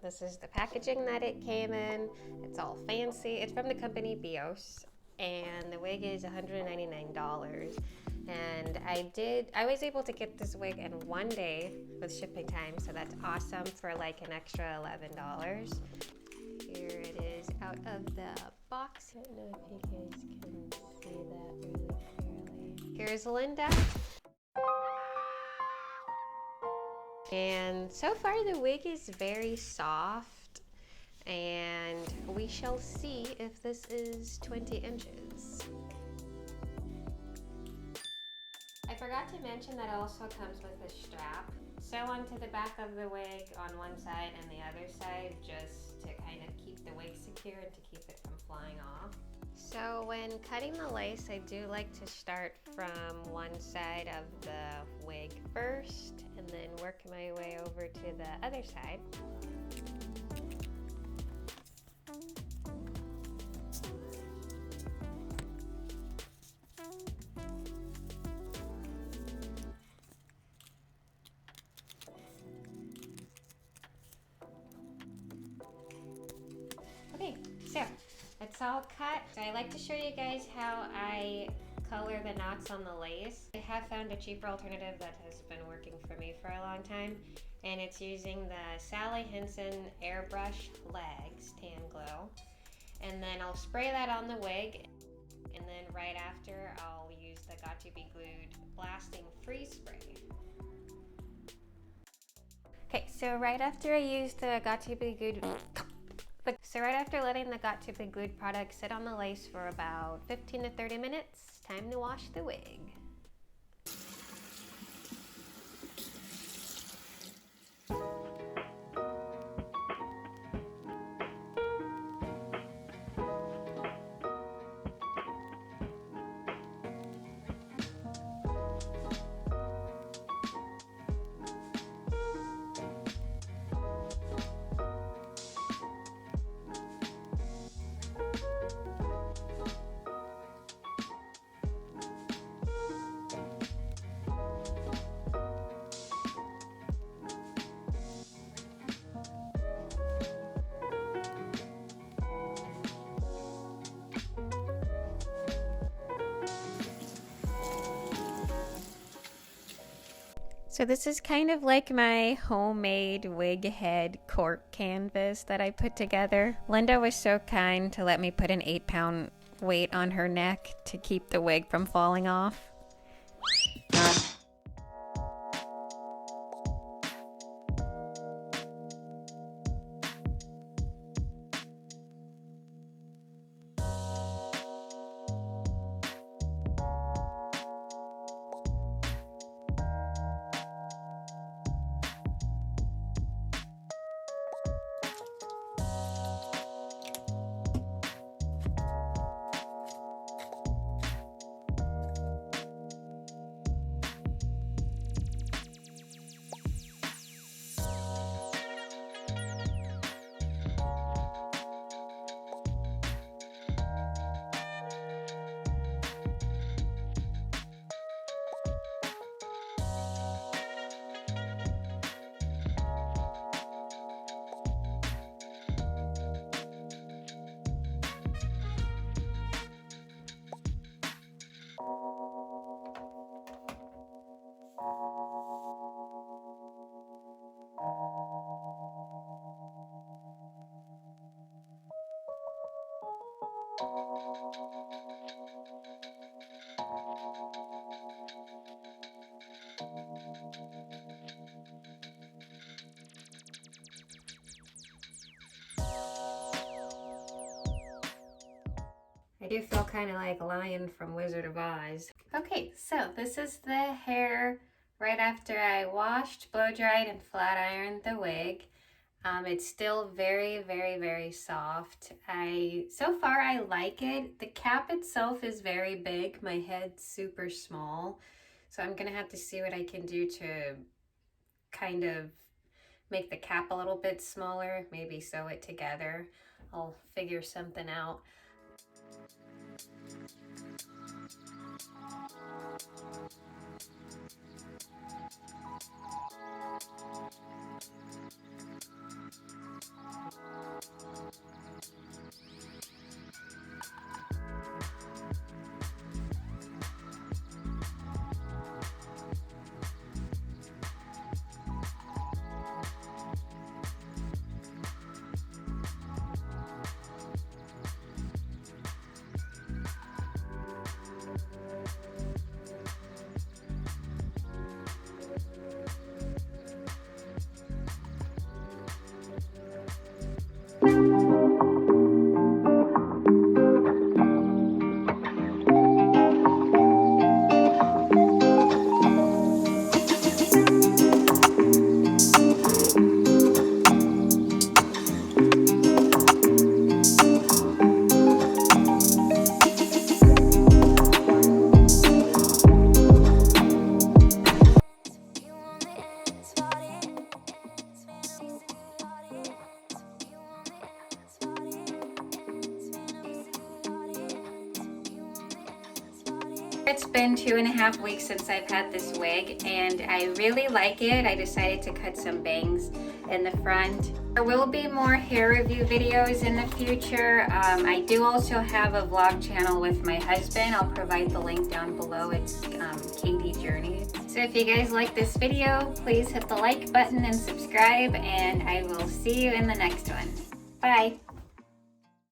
This is the packaging that it came in. It's all fancy. It's from the company Bios, and the wig is $199. And I was able to get this wig in one day with shipping time, so that's awesome for like an extra $11. Here it is out of the box. I don't know if you guys can see that really clearly. Here's Linda. And so far the wig is very soft, and we shall see if this is 20 inches. I forgot to mention that it also comes with a strap. Sew onto the back of the wig on one side and the other side, just to kind of keep the wig secure and to keep it from flying off. So when cutting the lace, I do like to start from one side of the wig first and then work my way over to the other side. Okay, so it's all cut. So I like to show you guys how I color the knots on the lace. I have found a cheaper alternative that has been working for me for a long time, and it's using the Sally Hinson Airbrush Legs Tan Glow. And then I'll spray that on the wig, and then right after I'll use the Got To Be Glued Blasting Freeze Spray. Okay, so right after I use the Got To Be Glued So right after letting the Got To Be Glued product sit on the lace for about 15 to 30 minutes, time to wash the wig. So this is kind of like my homemade wig head cork canvas that I put together. Linda was so kind to let me put an 8-pound weight on her neck to keep the wig from falling off. I do feel kind of like Lion from Wizard of Oz. Okay, so this is the hair right after I washed, blow dried, and flat ironed the wig. It's still very, very, very soft. So far I like it. The cap itself is very big. My head's super small. So I'm gonna have to see what I can do to kind of make the cap a little bit smaller, maybe sew it together. I'll figure something out. it's been 2.5 weeks since I've had this wig, and I really like it. I decided to cut some bangs in the front. There will be more hair review videos in the future. I do also have a vlog channel with my husband. I'll provide the link down below. It's Katie Journey. So if you guys like this video, please hit the like button and subscribe, and I will see you in the next one. Bye.